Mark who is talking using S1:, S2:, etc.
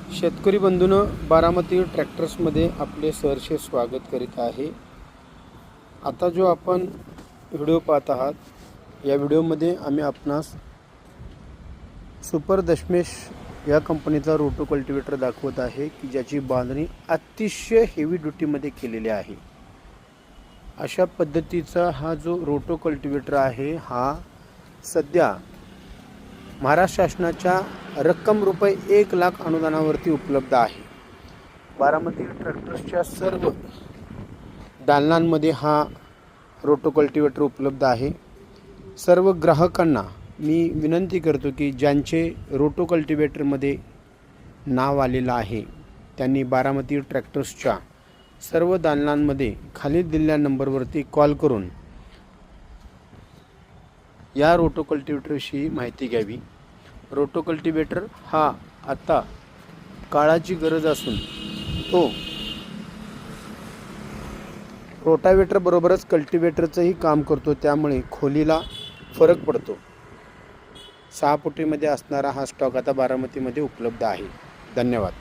S1: शेतकरी बंधूंनो, बारामती ट्रॅक्टर्समध्ये आपले सहर्ष स्वागत करीत आहे। आता जो आपण व्हिडिओ पाहत आहात, या व्हिडिओमध्ये आम्ही आपणास सुपर दशमेश या कंपनीचा रोटो कल्टिवेटर दाखवत आहे की ज्याची बांधणी अतिशय हेवी ड्युटीमध्ये केलेली आहे। अशा पद्धतीचा हा जो रोटो कल्टिवेटर आहे हा सध्या महाराष्ट्र शासनाच्या रक्कम रुपये 1 लाख अनुदानावरती उपलब्ध आहे। बारामती ट्रॅक्टर्सच्या सर्व दालनांमध्ये हा रोटो कल्टिवेटर उपलब्ध आहे। सर्व ग्राहकांना मी विनंती करतो की ज्यांचे रोटो कल्टिवेटरमध्ये नाव आलेलं आहे त्यांनी बारामती ट्रॅक्टर्सच्या सर्व दालनांमध्ये खाली दिलेल्या नंबरवरती कॉल करून या रोटो कल्टिवेटरविषयी माहिती घ्यावी। रोटो कल्टिवेटर हा आता काळाची गरज असून तो रोटावेटर बरोबरच कल्टिवेटरचंही काम करतो, त्यामुळे खोलीला फरक पडतो। 6 फुटीमध्ये असणारा हा स्टॉक आता बारामतीमध्ये उपलब्ध आहे। धन्यवाद।